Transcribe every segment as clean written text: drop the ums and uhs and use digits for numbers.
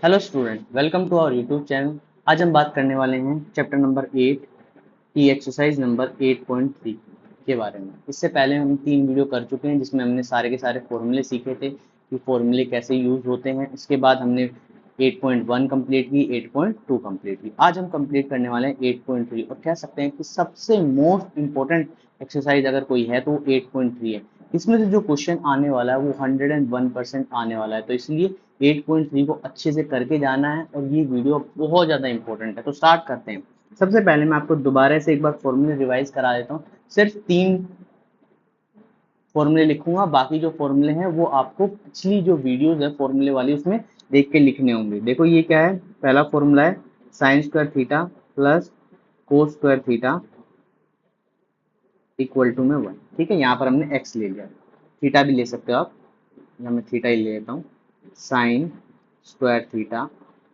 Hello student, welcome to our YouTube channel. आज हम बात करने वाले हैं चैप्टर नंबर 8 की एक्सरसाइज नंबर 8.3 के बारे में। इससे पहले हम 3 वीडियो कर चुके हैं जिसमें हमने सारे के सारे फॉर्मूले सीखे थे कि फॉर्मूले कैसे यूज होते हैं। इसके बाद हमने 8.1 कंप्लीट की, 8.2 कंप्लीट की। आज हम कंप्लीट करने वाले हैं 8.3 और कह सकते हैं कि सबसे मोस्ट इंपॉर्टेंट एक्सरसाइज अगर कोई है तो वो 8.3 है। इसमें से जो क्वेश्चन आने वाला है वो 101% आने वाला है, तो इसलिए 8.3 को अच्छे से करके जाना है और ये वीडियो बहुत ज़्यादा इंपॉर्टेंट है। तो स्टार्ट करते हैं। सबसे पहले मैं आपको दोबारा से एक बार फॉर्मूले रिवाइज करा देता हूँ। सिर्फ 3 फॉर्मूले लिखूंगा, बाकी जो फॉर्मूले हैं वो आपको पिछली जो वीडियोस है फॉर्मूले वाली उसमें देख के लिखने होंगे। देखो ये क्या है, पहला फॉर्मूला है sine square theta plus cos square theta equal to में 1। ठीक है, यहाँ पर हमने एक्स ले लिया, थीटा भी ले सकते हो आप, यहाँ मैं थीटा ही ले लेता हूँ। Sine square theta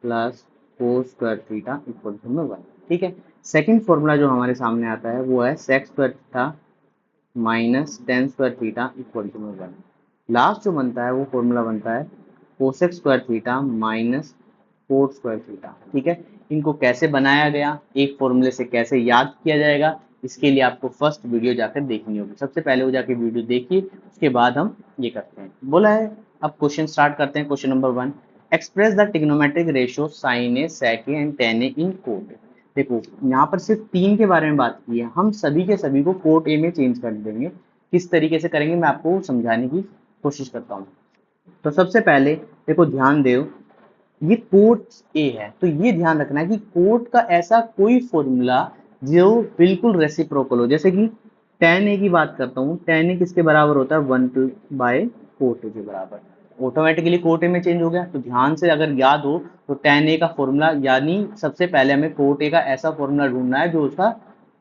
plus cos square theta equal to में 1। ठीक है, सेकंड फॉर्मूला जो हमारे सामने आता है वो है sec square theta minus tan square theta equal to में 1। लास्ट जो बनता है वो फॉर्मूला बनता है cosec square theta minus cot square theta. ठीक है, इनको कैसे बनाया गया, एक फॉर्मूले से कैसे याद किया जाएगा, इसके लिए आपको फर्स्ट वीडियो जाकर देखनी होगी। सबसे पहले वो जाके वीडियो देखिए, उसके बाद हम ये करते हैं। बोला है, अब क्वेश्चन स्टार्ट करते हैं। Question number 1, express the trigonometric ratio sine A sec A and tan A in cot. देखो यहाँ पर सिर्फ 3 के बारे में बात की है, हम सभी के सभी को कोट ए में चेंज कर देंगे। किस तरीके से करेंगे मैं आपको समझाने की कोशिश करता हूँ। तो सबसे पहले देखो, ध्यान दो, ये कोट ए है तो ये ध्यान रखना है कि कोट का ऐसा कोई फॉर्मूला जो बिल्कुल रेसिप्रोकल हो। जैसे कि टेन ए की बात करता हूँ, टेन ए किसके बराबर होता है, 1 कोट ए के बराबर। ऑटोमेटिकली कोट ए में चेंज हो गया, तो ध्यान से अगर याद हो तो टेन ए का फॉर्मूला, यानी सबसे पहले हमें कोट ए का ऐसा फॉर्मूला ढूंढना है जो उसका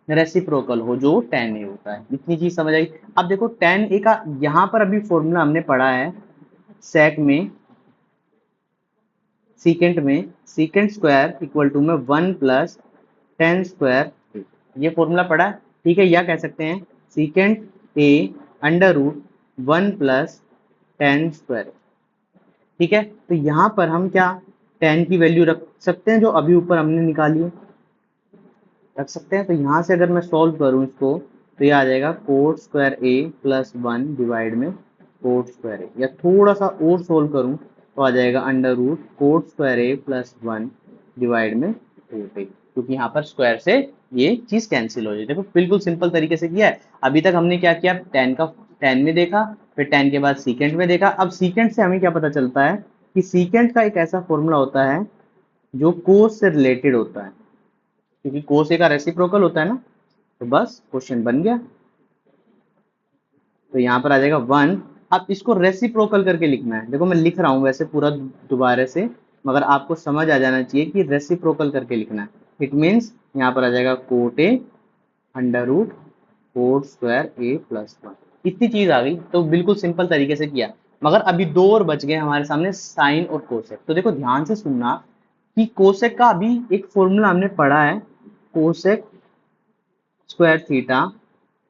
रेसिप्रोकल हो, जो टेन ए होता है। इतनी चीज समझ आई। अब देखो टेन ए का यहाँ पर अभी फॉर्मूला हमने पढ़ा है सेक में, सीकेंट में, सीकेंट स्क्वायर इक्वल टू में 1 प्लस टेन स्क्वायर, ये फॉर्मूला पढ़ा है। ठीक है, या कह सकते हैं secant A under root 1 plus tan square. ठीक है, तो यहाँ पर हम क्या टेन की वैल्यू रख सकते हैं जो अभी ऊपर हमने निकाली है, रख सकते हैं। तो यहाँ से अगर मैं सॉल्व करूँ इसको तो ये आ जाएगा कोट स्क्वायर ए प्लस 1 डिवाइड में कोट स्क्वायर ए, या थोड़ा सा और सोल्व करूँ तो आ जाएगा अंडर रूट कोट स्क्वायर ए प्लस 1 डिवाइड में कोट ए, क्योंकि यहाँ पर स्क्वायर से ये चीज कैंसिल हो जाए। देखो बिल्कुल सिंपल तरीके से किया है। अभी तक हमने क्या किया, टेन में देखा, फिर टेन के बाद सीकेंट में देखा। अब सीकेंट से हमें क्या पता चलता है कि सीकेंट का एक ऐसा फॉर्मूला होता है जो कोस से रिलेटेड होता है, क्योंकि कोस ए का रेसिप्रोकल होता है ना। तो बस क्वेश्चन बन गया। तो यहाँ पर आ जाएगा 1। अब इसको रेसिप्रोकल करके लिखना है। देखो मैं लिख रहा हूँ वैसे पूरा दोबारा से, मगर आपको समझ आ जाना चाहिए कि रेसिप्रोकल करके लिखना है। इट मीन्स यहाँ पर आ जाएगा cot A under root cot square A plus 1। इतनी चीज आ गई, तो बिल्कुल सिंपल तरीके से किया। मगर अभी दो और बच गए हमारे सामने, साइन और कोसेक। तो देखो ध्यान से सुनना कि कोसेक का अभी एक फॉर्मूला हमने पढ़ा है, cosec square theta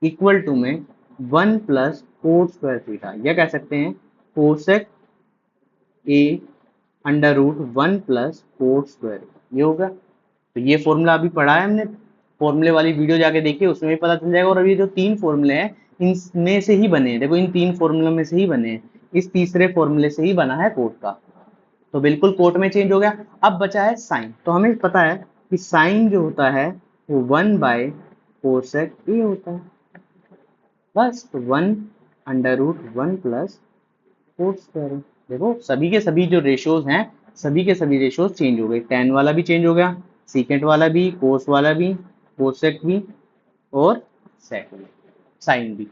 equal to में 1 प्लस कोट स्क्वायर थीटा, या कह सकते हैं cosec A under root 1 plus cot square, ये होगा। तो ये फॉर्मूला अभी पढ़ा है हमने, फॉर्मूले वाली वीडियो जाके देखिए, उसमें भी पता चल जाएगा। और अभी जो 3 फॉर्मूले हैं इनमें से ही बने हैं, देखो इन 3 फॉर्मूलों में से ही बने हैं, इस तीसरे फॉर्मूले से ही बना है कोट का। तो बिल्कुल कोट में चेंज हो गया। अब बचा है साइन। तो हमें पता है कि साइन जो होता है वो 1/कोसेक ए होता है। बस तो 1 under root 1 plus cot square. देखो सभी के सभी जो रेशियोज हैं, सभी के सभी रेशियोज चेंज हो गए। टेन वाला भी चेंज हो गया, सीकेंट वाला भी, कोस वाला भी, कोसेक भी, और सेक भी, साइन भी।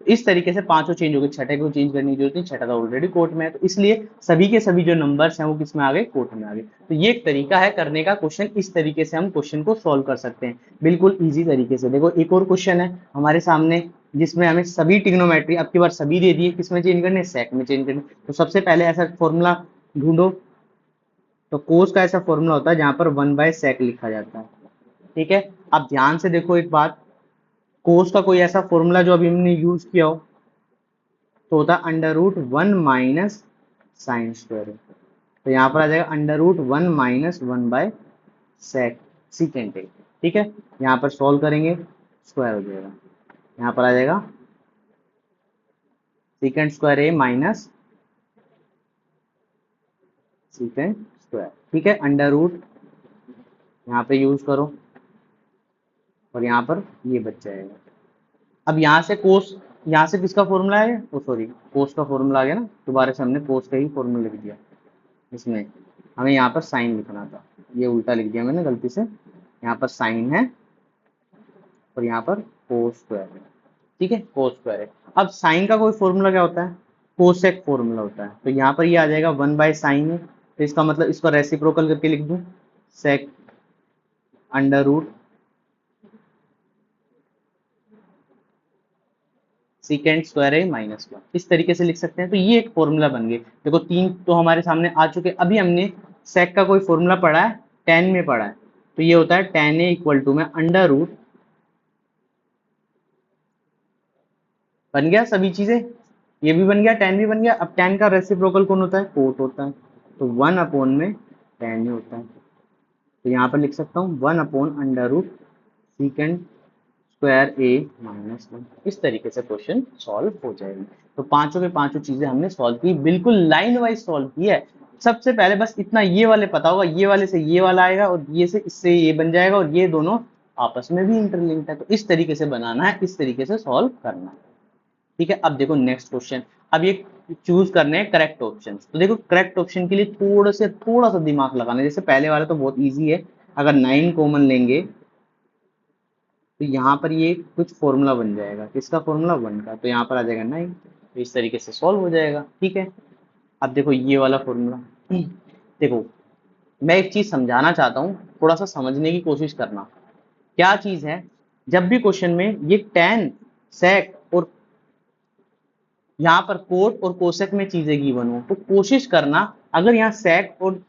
इस तरीके से पांचों चेंज हो गए। छठे को चेंज करने की जरूरत नहीं, छठा तो ऑलरेडी कोर्ट में है, तो इसलिए सभी के सभी जो नंबर्स हैं वो किस में आ गए, कोर्ट में आ गए। तो ये एक तरीका है करने का क्वेश्चन, इस तरीके से हम क्वेश्चन को सॉल्व कर सकते हैं बिल्कुल इजी तरीके से। देखो एक और क्वेश्चन है हमारे सामने जिसमें हमें सभी ट्रिग्नोमेट्री, अब की बार सभी दे दिए, किस में चेंज करने, सेक में चेंज करने। तो सबसे पहले ऐसा फॉर्मूला ढूंढो। तो कोस का ऐसा फॉर्मूला होता है जहां पर 1/सेक लिखा जाता है। ठीक है, अब ध्यान से देखो एक बात, कोस का कोई ऐसा फॉर्मूला जो अभी हमने यूज किया हो तो होता है under root 1 minus sine square. तो यहाँ पर आ जाएगा under root 1 minus 1 by secant A. ठीक है, यहाँ पर सॉल्व करेंगे स्क्वायर हो जाएगा, यहाँ पर आ जाएगा सीकेंट स्क्वायर ए माइनस सीकेंट स्क्वायर। ठीक है, अंडर रूट यहाँ पे यूज करो और यहाँ पर ये बच जाएगा। अब यहाँ से कोस, यहाँ से किसका फॉर्मूला है, ओ सॉरी कोस का फॉर्मूला आ गया ना, दोबारा से हमने कोस का ही फॉर्मूला लिख दिया। इसमें हमें यहाँ पर साइन लिखना था, ये उल्टा लिख दिया मैंने गलती से। यहाँ पर साइन है और यहाँ पर कोस स्क्वायर है। ठीक है, कोस स्क्वायर है। अब साइन का कोई फॉर्मूला क्या होता है, कोसेक फॉर्मूला होता है। तो यहाँ पर ये आ जाएगा 1 बाय साइन है, तो इसका मतलब इसको रेसिप्रोकल करके लिख दूं, सेक अंडर रूट सीकेंट स्क्वायर है माइनस 1, इस तरीके से लिख सकते हैं। तो ये एक फॉर्मूला बन गए। देखो तीन तो हमारे सामने आ चुके। अभी हमने सेक का कोई फॉर्मूला पढ़ा है, टेन में पढ़ा है, तो ये होता है टेन ए इक्वल टू में अंडर रूट, बन गया सभी चीजें, ये भी बन गया, टेन भी बन गया। अब टेन का रेसिप्रोकल कौन होता है, कोट होता है, तो 1 अपॉन में टेन ही होता है। तो यहाँ पर लिख सकता हूँ 1 upon under root secant square ए माइनस 1। इस तरीके से क्वेश्चन सॉल्व हो जाएगी। तो पांचों के पांचों चीजें हमने सॉल्व की, बिल्कुल लाइन वाइज सॉल्व की है। सबसे पहले बस इतना ये वाले पता होगा, ये वाले से ये वाला आएगा और ये से इससे ये बन जाएगा और ये दोनों आपस में भी इंटरलिंक्ड है। तो इस तरीके से बनाना है, इस तरीके से सॉल्व करना है। ठीक है, अब देखो नेक्स्ट क्वेश्चन। अब ये चूज करने हैं करेक्ट ऑप्शन। तो देखो करेक्ट ऑप्शन के लिए थोड़ा सा दिमाग लगाना है। जैसे पहले वाला तो बहुत ईजी है, अगर 9 कॉमन लेंगे तो यहाँ पर ये कुछ फॉर्मूला बन जाएगा, किसका फॉर्मूला, 1 का, तो यहाँ पर आ जाएगा 9। तो इस तरीके से सॉल्व हो जाएगा। ठीक है, अब देखो ये वाला फॉर्मूला, देखो मैं एक चीज समझाना चाहता हूँ, थोड़ा सा समझने की कोशिश करना। क्या चीज है, जब भी क्वेश्चन में ये टेन सेक और यहाँ पर कोट और कोसेक में चीजें गिवन हो, तो कोशिश करना अगर यहाँ सेक और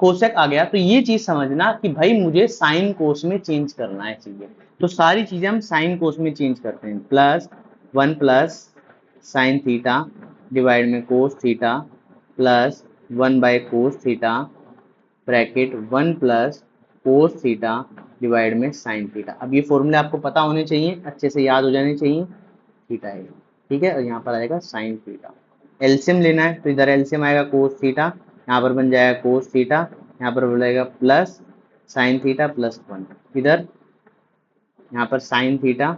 कोसेक आ गया तो ये चीज समझना कि भाई मुझे साइन कोस में चेंज करना है चीजें। तो सारी चीजें हम साइन कोस में चेंज करते हैं। Plus 1 plus sine theta divide में cos theta plus 1 by cos theta bracket 1 plus cos theta divide में साइन थीटा। अब ये फॉर्मूले आपको पता होने चाहिए, अच्छे से याद हो जाने चाहिए। थीटा है, ठीक है, और यहाँ पर आएगा साइन थीटा। एलसीएम लेना है तो इधर एलसीएम आएगा कोस थीटा, यहाँ पर बन जाएगा कोस थीटा, यहाँ पर बोलेगा प्लस साइन थीटा प्लस 1, इधर यहाँ पर sine theta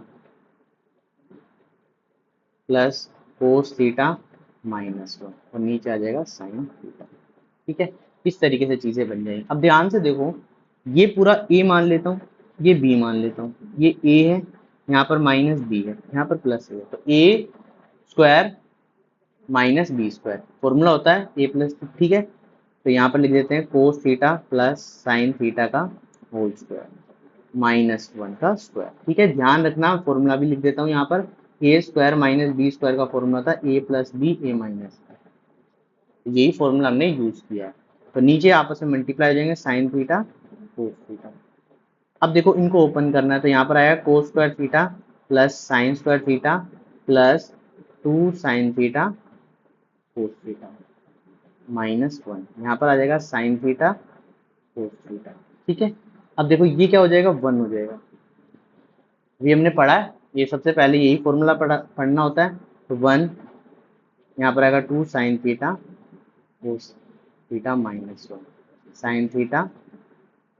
plus cos theta minus 1 और नीचे आ जाएगा साइन थीटा। ठीक है, इस तरीके से चीजें बन जाएंगी। अब ध्यान से देखो, ये पूरा ए मान लेता हूँ, ये बी मान लेता हूँ, ये ए है, यहाँ पर माइनस बी है, यहाँ पर प्लस है, तो A square minus B square formula होता है ए प्लस। ठीक है, तो यहाँ पर लिख देते हैं कोस थीटा प्लस साइन थीटा का होल स्क्वायर माइनस 1 का स्क्वायर। ठीक है, ध्यान रखना, फॉर्मूला भी लिख देता हूँ यहाँ पर, ए स्क्वायर माइनस बी स्क्वायर का फॉर्मूला था ए प्लस बी ए माइनस, यही फॉर्मूला हमने यूज किया है। तो नीचे आपस में मल्टीप्लाई हो जाएंगे साइन थीटा कोस थीटा। अब देखो इनको ओपन करना है, तो यहाँ पर आएगा कोस square theta plus sign square theta plus 2 sign theta cos theta minus 1, यहाँ पर आ जाएगा साइन थीटा कोस थीटा। ठीक है, अब देखो ये क्या हो जाएगा, 1 हो जाएगा। ये हमने पढ़ा है, ये सबसे पहले यही फॉर्मूला पढ़ना होता है। तो 1 यहाँ पर आएगा 2 sign theta cos theta minus 1 sign theta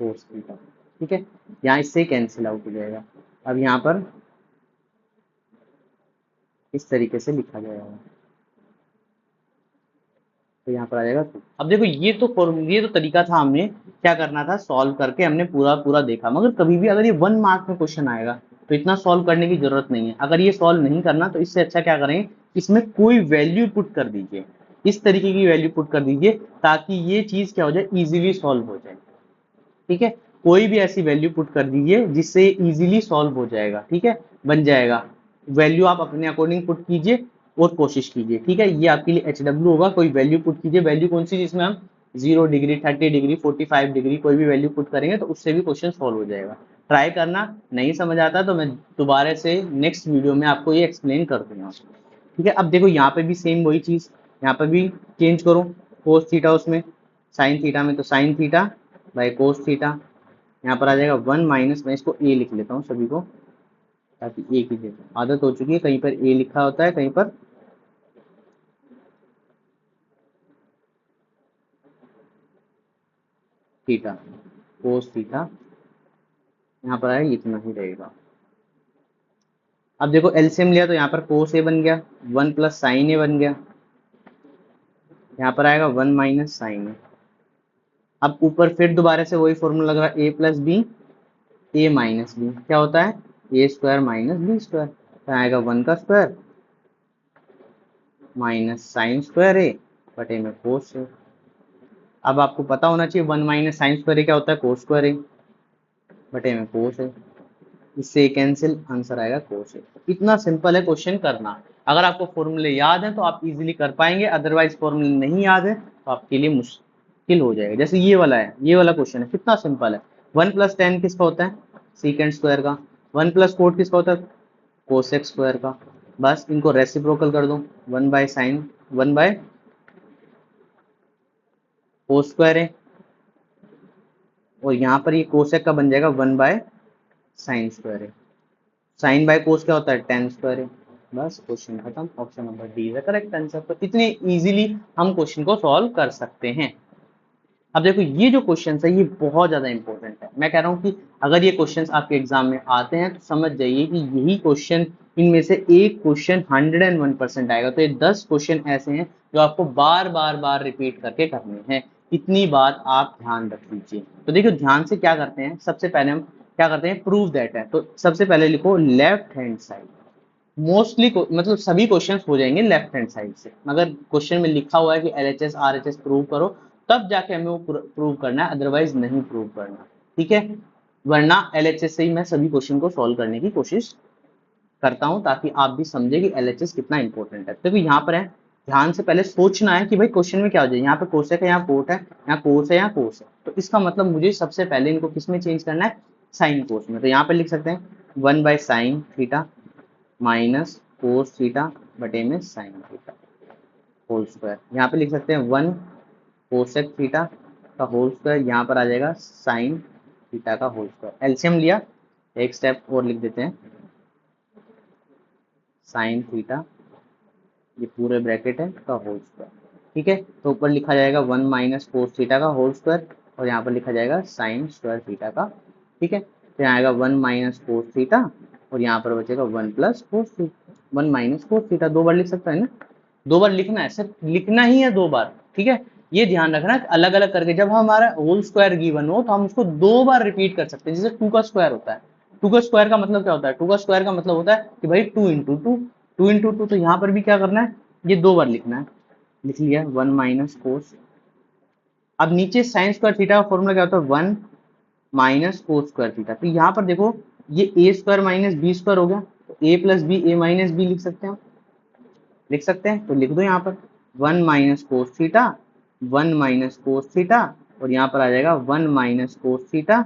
cos theta. ठीक है, यहाँ इससे कैंसिल आउट हो जाएगा। अब यहाँ पर इस तरीके से लिखा जाएगा, तो यहाँ पर आ जाएगा 2। अब देखो ये तो तरीका था, हमने क्या करना था, सॉल्व करके हमने पूरा देखा। मगर कभी भी अगर ये 1 मार्क में क्वेश्चन आएगा तो इतना सॉल्व करने की जरूरत नहीं है। अगर ये सॉल्व नहीं करना तो इससे अच्छा क्या करें, इसमें कोई वैल्यू पुट कर दीजिए, इस तरीके की वैल्यू पुट कर दीजिए ताकि ये चीज क्या हो जाए, इजीली सॉल्व हो जाए। ठीक है, कोई भी ऐसी वैल्यू पुट कर दीजिए जिससे इजीली सॉल्व हो जाएगा। ठीक है, बन जाएगा। वैल्यू आप अपने अकॉर्डिंग पुट कीजिए और कोशिश कीजिए। ठीक है, ये आपके लिए HW होगा। कोई वैल्यू पुट कीजिए, वैल्यू कौन सी जिसमें हम 0 डिग्री 30 डिग्री 45 डिग्री कोई भी वैल्यू पुट करेंगे तो उससे भी क्वेश्चन सॉल्व हो जाएगा। ट्राई करना, नहीं समझ आता तो मैं दोबारा से नेक्स्ट वीडियो में आपको ये एक्सप्लेन कर दूंगा। ठीक है, अब देखो यहाँ पे भी सेम वही चीज, यहाँ पे भी चेंज करो कोस थीटा उसमें, साइन थीटा में तो sine theta by cos theta, यहाँ पर आ जाएगा 1 माइनस, मैं इसको ए लिख लेता हूँ सभी को ताकि एक ही जगह आदत हो चुकी है, कहीं पर ए लिखा होता है कहीं पर थीटा, कोस थीटा, यहाँ पर आएगा इतना ही रहेगा। अब देखो एलसीएम लिया तो यहाँ पर कोस ए बन गया, 1 प्लस साइन ए बन गया, यहाँ पर आएगा 1 माइनस साइन ए। अब ऊपर फिर दोबारा से वही फॉर्मूला लग रहा है, ए प्लस बी ए माइनस बी क्या होता है, ए स्क्वायर माइनस बी स्क्वायर, तो आएगा 1 का स्क्वायर माइनस साइन स्क्वायर ए बटे में कोस ए। अब आपको पता होना चाहिए 1 माइनस साइन स्क्वायर ए क्या होता है, कोस स्क्वायर ए बटे में कोस ए, इससे कैंसिल, आंसर आएगा कोस ए। इतना सिंपल है क्वेश्चन करना। अगर आपको फॉर्मूले याद है तो आप इजीली कर पाएंगे, अदरवाइज फॉर्मूले नहीं याद है तो आपके लिए मुश्किल हो जाएगा। जैसे ये वाला है, ये वाला क्वेश्चन है, कितना सिंपल है। 1 प्लस टेन किसका होता है, सीकेंड स्क्वायर का। 1 प्लस कोट किसका होता है, कोसेक स्क्वायर का। बस इनको रेसिप्रोकल कर दो, 1 by sine 1 by cos square है, और यहाँ पर ये कोसेक का बन जाएगा 1 बाय साइन स्क्वायर है। साइन बाय कोस क्या होता है, टेन स्क्वायर है। बस क्वेश्चन खत्म, ऑप्शन नंबर डी है करेक्ट आंसर। तो इतने इजीली हम क्वेश्चन को सॉल्व कर सकते हैं। अब देखो ये जो क्वेश्चन है ये बहुत ज्यादा इंपॉर्टेंट है। मैं कह रहा हूँ कि अगर ये क्वेश्चन आपके एग्जाम में आते हैं तो समझ जाइए कि यही क्वेश्चन, इनमें से एक क्वेश्चन 101% आएगा। तो ये 10 क्वेश्चन ऐसे हैं जो आपको बार बार बार रिपीट करके करने हैं। इतनी बात आप ध्यान रख लीजिए। तो देखो ध्यान से क्या करते हैं, सबसे पहले हम क्या करते हैं, प्रूव दैट है। तो सबसे पहले लिखो लेफ्ट हैंड साइड। मोस्टली मतलब सभी क्वेश्चंस हो जाएंगे लेफ्ट हैंड साइड से। अगर क्वेश्चन में लिखा हुआ है कि एलएचएस आरएचएस प्रूव करो तब जाके हमें वो प्रूव करना है, अदरवाइज नहीं प्रूव करना, ठीक है। वरना एलएचएस से ही मैं सभी क्वेश्चन को सॉल्व करने की कोशिश करता हूं ताकि आप भी समझे कि एलएचएस कितना इंपॉर्टेंट है। देखो यहाँ पर है, ध्यान से पहले सोचना है कि भाई क्वेश्चन में क्या हो जाए। यहाँ पे कोसेक है, यहाँ कोट है, यहाँ कोस है, यहाँ कोस है। तो इसका मतलब मुझे सबसे पहले इनको किस में चेंज करना है, साइन कोस में। तो यहाँ पे लिख सकते हैं 1 bye sine theta minus cos theta बटे में साइन थीटा होल स्क्वायर। यहाँ पे लिख सकते हैं 1 कोसेक थीटा का होल स्क्वायर, यहाँ पर आ जाएगा साइन थीटा का होल स्क्वायर। एलसीएम लिया, एक स्टेप और लिख देते हैं, साइन थीटा ये पूरे ब्रैकेट है का होल स्क्वायर, ठीक है। तो ऊपर लिखा जाएगा 1 माइनस कोस थीटा का होल स्क्वायर, और यहाँ पर लिखा जाएगा साइन स्क्वायर थीटा का, ठीक है। तो यहाँ आएगा 1 माइनस कोस थीटा, और यहाँ पर बचेगा 1 plus cos theta. 1 minus cos theta 2 बार लिख सकता है ना, 2 बार लिखना है, सिर्फ लिखना ही है 2 बार, ठीक है। ये ध्यान रखना अलग अलग करके, जब हमारा होल स्क्वायर गिवन हो तो हम उसको 2 बार रिपीट कर सकते हैं। जैसे 2 का स्क्वायर होता है, 2 का स्क्वायर का मतलब क्या होता है, 2 का स्क्वायर का मतलब होता है कि भाई 2 इंटू टू, 2 इंटू टू। तो यहाँ पर भी क्या करना है, ये 2 बार लिखना है, लिख लिया 1 माइनस कोस। अब नीचे साइन स्क्वायर थीटा का फॉर्मूला क्या होता है, 1 माइनस कोस स्क्वायर थीटा। तो यहाँ पर देखो ये ए स्क्वायर माइनस बी स्क्वायर हो गया, तो ए प्लस बी ए माइनस बी लिख सकते हैं, लिख सकते हैं। तो लिख दो यहाँ पर 1 minus cos theta, 1 minus cos theta, और यहाँ पर आ जाएगा 1 माइनस कोस थीटा,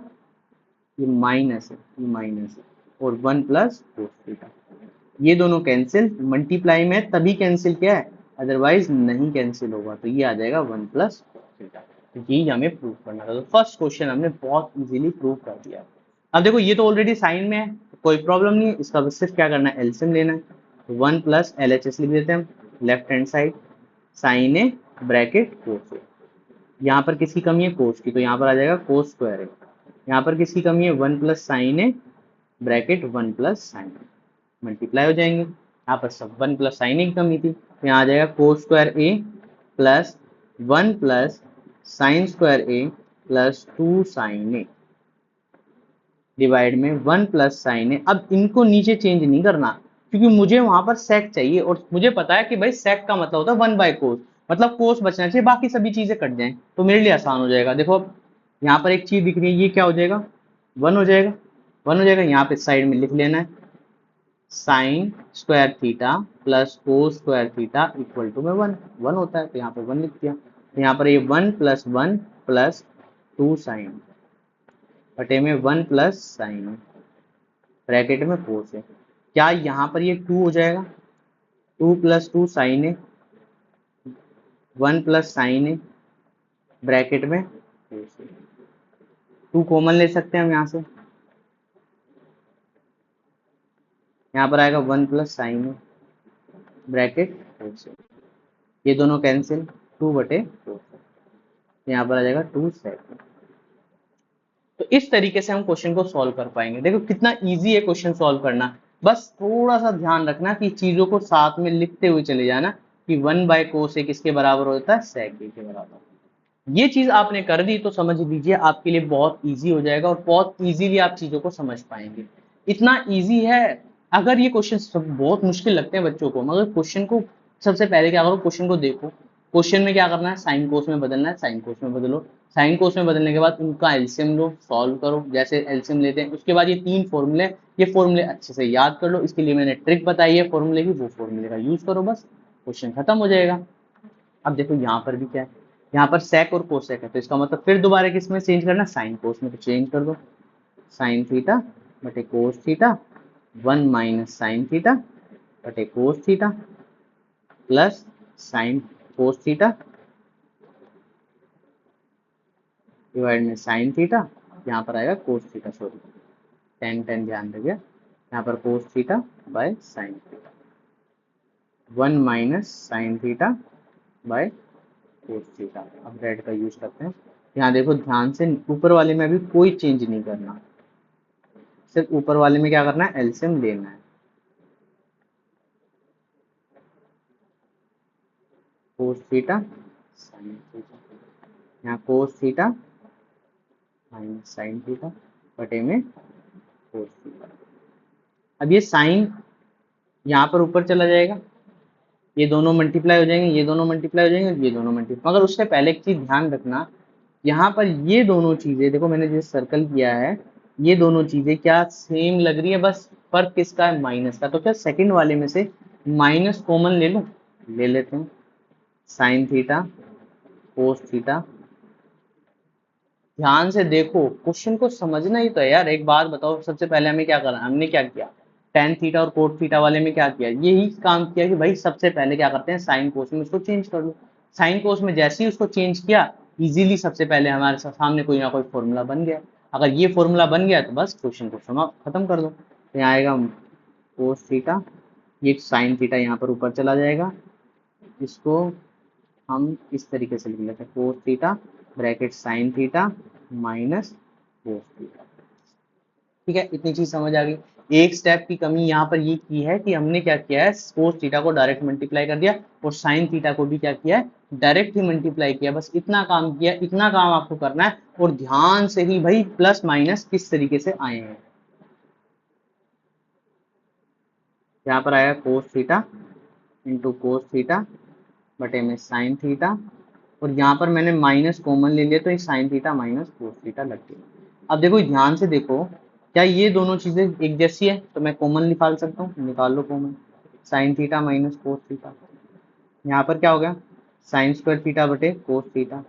ये माइनस है, ये माइनस है, और 1 प्लस कोस थीटा। ये दोनों कैंसिल, मल्टीप्लाई में तभी कैंसिल किया है, अदरवाइज नहीं कैंसिल होगा। तो ये आ जाएगा 1 प्लस थीटा। तो ये हमें प्रूव करना था। तो फर्स्ट क्वेश्चन हमने बहुत इजीली प्रूव कर दिया। अब देखो ये तो ऑलरेडी साइन में है, कोई प्रॉब्लम नहीं है, इसका बस सिर्फ क्या करना है, एलसीएम लेना है। तो 1 प्लस एलएचएस लिख देते हैं हम left hand side, sign A bracket कोस ए। यहाँ पर किसकी कमी है, कोस की, तो यहाँ पर आ जाएगा कोस स्क्वायर ए। यहाँ पर किसकी कमी है, 1 plus sign A bracket 1 plus sign, multiply हो जाएंगे। यहाँ पर सब 1 प्लस साइन ए की कमी थी, तो यहाँ आ जाएगा कोस स्क्वायर ए प्लस 1 प्लस साइन स्क्वायर ए प्लस 2 साइन ए डिवाइड में 1 प्लस साइन ए। अब इनको नीचे चेंज नहीं करना क्योंकि मुझे वहां पर सेक चाहिए, और मुझे पता है कि भाई सेक का मतलब होता है 1 बाय कोस, मतलब कोस बचना चाहिए, बाकी सभी चीजें कट जाएं तो मेरे लिए आसान हो जाएगा। देखो अब यहाँ पर एक चीज दिख रही है, ये क्या हो जाएगा, 1 हो जाएगा, 1 हो जाएगा। यहाँ पे साइड में लिख लेना है sine square theta plus cos square theta equal to में 1, 1 होता है, तो यहाँ पे 1 लिख दिया। तो यहाँ पर ये 1 प्लस 1 प्लस 2 साइन बटे में 1 प्लस साइन ब्रैकेट में कोस है। क्या यहाँ पर ये 2 हो जाएगा, 2 प्लस 2 साइन है, 1 प्लस साइन है, ब्रैकेट में 2 कॉमन ले सकते हैं हम यहाँ से, यहाँ पर आएगा 1 प्लस साइन ए ब्रैकेट, ये दोनों कैंसिल, 2/4, यहाँ पर आ जाएगा 2 सेक। तो इस तरीके से हम क्वेश्चन को सॉल्व कर पाएंगे। देखो कितना इजी है क्वेश्चन सॉल्व करना, बस थोड़ा सा ध्यान रखना कि चीजों को साथ में लिखते हुए चले जाना कि 1/cos ए किसके बराबर होता है, sec ए के बराबर। ये चीज आपने कर दी तो समझ लीजिए आपके लिए बहुत इजी हो जाएगा और बहुत इजीली आप चीजों को समझ पाएंगे। इतना इजी है। अगर ये क्वेश्चन बहुत मुश्किल लगते हैं बच्चों को, मगर क्वेश्चन को सबसे पहले क्या करो, क्वेश्चन को देखो, क्वेश्चन में क्या करना है, साइन कोस में बदलना है, साइन कोस में बदलो, साइन कोस में बदलने के बाद उनका एलसीएम लो, सॉल्व करो, जैसे एलसीएम लेते हैं उसके बाद ये 3 फॉर्मूले, ये फॉर्मूले अच्छे से याद कर लो, इसके लिए मैंने ट्रिक बताई है फॉर्मूले की, वो फॉर्मूले का यूज करो, बस क्वेश्चन खत्म हो जाएगा। अब देखो यहाँ पर भी क्या है, यहाँ पर सेक और कोसेक है, तो इसका मतलब फिर दोबारा किसमें चेंज करना, साइन कोस में, तो चेंज कर दो, साइन थीटा बटे cos theta 1 minus sine theta बटे cos theta plus sine cos theta divide में साइन थीटा, यहाँ पर आएगा cos theta, sorry ten ten ध्यान रखिए, यहाँ पर cos theta by sine theta, 1 minus sine theta by cos theta. अब रेड का यूज करते हैं, यहाँ देखो ध्यान से, ऊपर वाले में अभी कोई चेंज नहीं करना, सिर्फ ऊपर वाले में क्या करना है, एलसीएम लेना है, कोस थीटा साइन थीटा, यहाँ कोस थीटा माइनस साइन थीटा बटे में कोस थीटा। अब ये साइन यहाँ पर ऊपर चला जाएगा, ये दोनों मल्टीप्लाई हो जाएंगे, ये दोनों मल्टीप्लाई हो जाएंगे, ये दोनों मल्टीप्लाई, मगर उससे पहले एक चीज ध्यान रखना, यहाँ पर ये दोनों चीजें देखो मैंने जो सर्कल किया है, ये दोनों चीजें क्या सेम लग रही है, बस फर्क किसका है, माइनस का, तो क्या सेकंड वाले में से माइनस कॉमन ले लूं, ले लेते हैं, साइन थीटा कोस थीटा। ध्यान से देखो क्वेश्चन को समझना ही तो है यार। एक बात बताओ, सबसे पहले हमें क्या करना, हमने क्या किया, टेन थीटा और कोट थीटा वाले में क्या किया, यही काम किया कि भाई सबसे पहले क्या करते हैं, साइन कोस में उसको चेंज कर लो, साइन कोस में जैसे ही उसको चेंज किया, इजीली सबसे पहले हमारे सामने कोई ना कोई फॉर्मूला बन गया। अगर ये फॉर्मूला बन गया तो बस क्वेश्चन को खत्म कर दो। तो यहाँ आएगा कोस थीटा, ये साइन थीटा यहाँ पर ऊपर चला जाएगा, इसको हम इस तरीके से लिख लेते हैं, कोस theta bracket sine theta minus cos theta. ठीक है, इतनी चीज समझ आ गई। एक स्टेप की कमी यहाँ पर ये की है कि हमने क्या किया है, कोस थीटा को डायरेक्ट मल्टीप्लाई कर दिया और साइन थीटा को भी क्या किया है, डायरेक्ट ही मल्टीप्लाई किया, बस इतना काम किया, इतना काम आपको करना है, और ध्यान से ही भाई प्लस माइनस किस तरीके से आए हैं। यहाँ पर आएगा cos theta into cos theta बटे में साइन थीटा, और यहाँ पर मैंने माइनस कॉमन ले लिया तो ये sign theta minus cos theta लग गया। अब देखो ध्यान से देखो, क्या ये दोनों चीजें एक जैसी है, तो मैं कॉमन निकाल सकता हूँ, निकाल लो common, sine theta minus cos theta, यहाँ पर क्या हो गया, साइन स्क्वायर थीटा बटे cos theta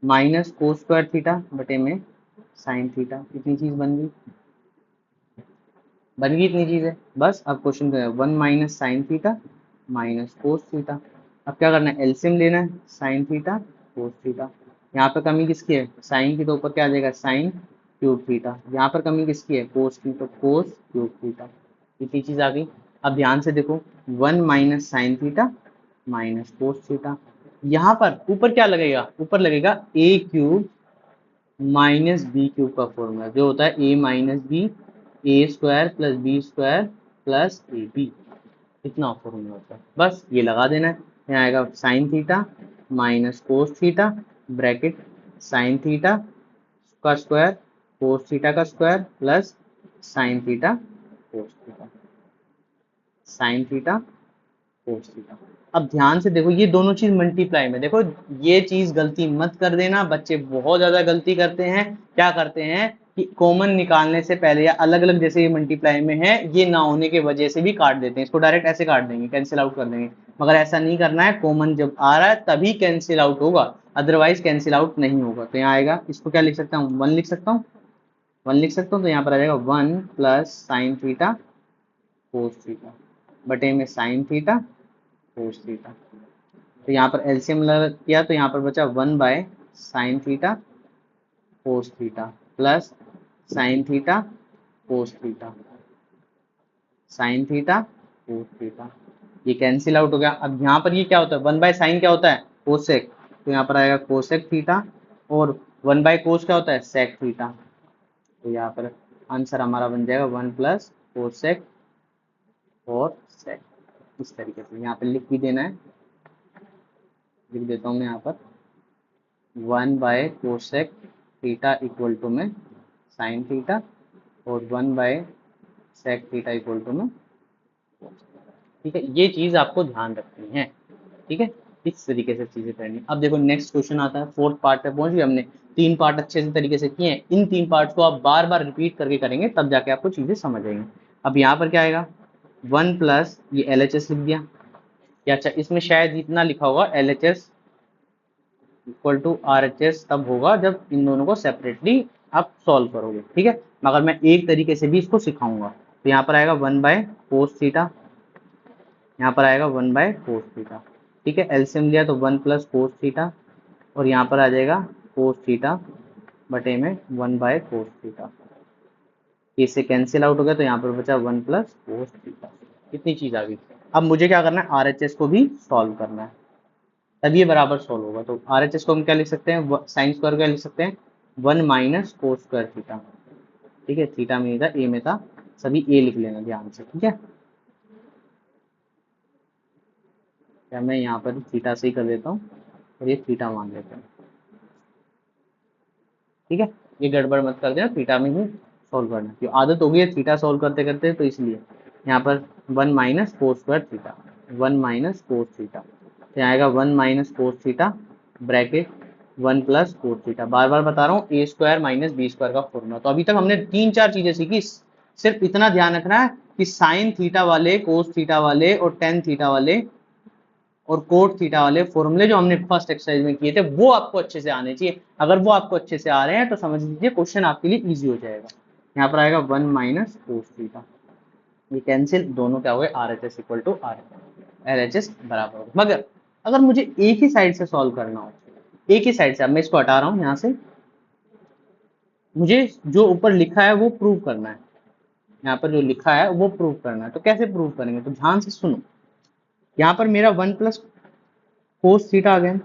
minus cos square theta बटे में साइन थीटा, इतनी चीज बन गई इतनी चीज है। बस अब क्वेश्चन का 1 minus sine theta minus cos theta, अब क्या करना है, एलसीएम लेना है, साइन थीटा कोस थीटा, यहाँ पर कमी किसकी है, साइन की, तो ऊपर क्या आ जाएगा, साइन क्यूब थीटा, यहाँ पर कमी किसकी है, कोस की, तो कोस क्यूब थीटा, इतनी चीज आ गई। अब ध्यान से देखो, 1 minus sine theta minus cos theta, यहाँ पर ऊपर क्या लगेगा, ऊपर लगेगा a cube minus b cube का फॉर्मूला जो होता है a minus b, a square plus b square plus a b, इतना फॉर्मूला होता है, बस ये लगा देना है। यहाँ आएगा sine theta minus cos theta bracket sine theta का स्क्वायर कोस थीटा का square plus sine theta cos theta, sine theta cos theta. अब ध्यान से देखो, ये दोनों चीज मल्टीप्लाई में, देखो ये चीज गलती मत कर देना, बच्चे बहुत ज्यादा गलती करते हैं, क्या करते हैं कि कॉमन निकालने से पहले या अलग अलग, जैसे ये मल्टीप्लाई में है, ये ना होने की वजह से भी काट देते हैं, इसको डायरेक्ट ऐसे काट देंगे, कैंसिल आउट कर देंगे, मगर ऐसा नहीं करना है, कॉमन जब आ रहा है तभी कैंसिल आउट होगा, अदरवाइज कैंसिल आउट नहीं होगा। तो यहाँ आएगा, इसको क्या लिख सकता हूँ, 1 लिख सकता हूँ, 1 लिख सकता हूँ, तो यहाँ पर आ जाएगा 1 plus sine theta cos theta बटे में साइन थीटा कोस थीटा, तो यहाँ पर एलसीएम किया तो यहाँ पर बचा 1 bye sine theta cos theta plus sine theta cos theta, sine theta cos theta, ये कैंसिल आउट हो गया। अब यहाँ पर ये क्या होता है, 1/sin क्या होता है, कोसेक, तो यहाँ पर आएगा कोसेक थीटा, और 1/cos क्या होता है, सेक थीटा। तो यहाँ पर आंसर हमारा बन जाएगा 1 + कोसेक और सेक। इस तरीके से यहाँ पे लिख भी देना है, लिख देता हूँ मैं यहाँ पर 1/कोसेक थीटा इक्वल टू में साइन थीटा, और 1/सेक थीटा इक्वल टू में, ठीक है। ये चीज आपको ध्यान रखनी है, ठीक है, इस तरीके से चीजें करनी। अब देखो नेक्स्ट क्वेश्चन आता है, फोर्थ पार्ट पे पहुंच गए हमने। 3 पार्ट अच्छे से तरीके से किए हैं, इन 3 पार्ट्स को आप बार बार रिपीट करके करेंगे, तब जाके आपको चीजें समझ आएंगी। अब यहाँ पर क्या आएगा, 1 + ये LHS लिख दिया, या अच्छा इसमें शायद इतना लिखा होगा LHS इक्वल टू RHS तब होगा जब इन दोनों को सेपरेटली आप सॉल्व करोगे, ठीक है। मगर मैं एक तरीके से भी इसको सिखाऊंगा। तो यहाँ पर आएगा 1/cos थीटा, यहाँ पर आएगा 1/cos थीटा, ठीक है। एलसीएम लिया तो 1 + cos थीटा, और यहाँ पर आ जाएगा cos थीटा बटे में 1/cos थीटा, इससे कैंसिल आउट हो गया, तो यहाँ पर बचा 1 + cos थीटा। कितनी चीज आ गई। अब मुझे क्या करना है, RHS को भी सॉल्व करना है, तब ये बराबर सॉल्व होगा। तो RHS को हम क्या लिख सकते हैं, साइन स्क्वायर क्या लिख सकते हैं, 1 - cos स्क्वायर थीटा, ठीक है। थीटा में था, ए में था, सभी ए लिख लेना ध्यान से, ठीक है। या मैं यहाँ पर थीटा से ही कर देता हूँ, और ये थीटा मान लेते हैं, ठीक है। ये गड़बड़ मत कर देना, थीटा में ही सॉल्व करना, क्यों आदत हो गई है थीटा सॉल्व करते करते, तो इसलिए यहाँ पर 1 - cos square theta, 1 - cos theta, तो यहाँ आएगा 1 - cos theta bracket 1 + cos theta. बार बार बता रहा हूँ, A² - B² का फॉर्मूला। तो अभी तक हमने 3-4 चीजें सीखी, सिर्फ इतना ध्यान रखना है कि साइन थीटा वाले, कोस थीटा वाले और टेन थीटा वाले और कोट थीटा वाले फॉर्मूले जो हमने फर्स्ट एक्सरसाइज में किए थे, वो आपको अच्छे से आने चाहिए। अगर वो आपको अच्छे से आ रहे हैं तो समझ लीजिए क्वेश्चन आपके लिए इजी हो जाएगा। यहाँ पर आएगा 1 - cos थीटा, ये कैंसिल, दोनों क्या हो गए, RHS equal to R LHS बराबर हो। मगर अगर मुझे एक ही साइड से सॉल्व करना हो, एक ही साइड से, अब मैं इसको हटा रहा हूँ यहाँ से, मुझे जो ऊपर लिखा है वो प्रूव करना है, यहाँ पर जो लिखा है वो प्रूव करना है। तो कैसे प्रूव करेंगे, तो ध्यान से सुनो। यहाँ पर मेरा 1 + cos थीटा आ गया,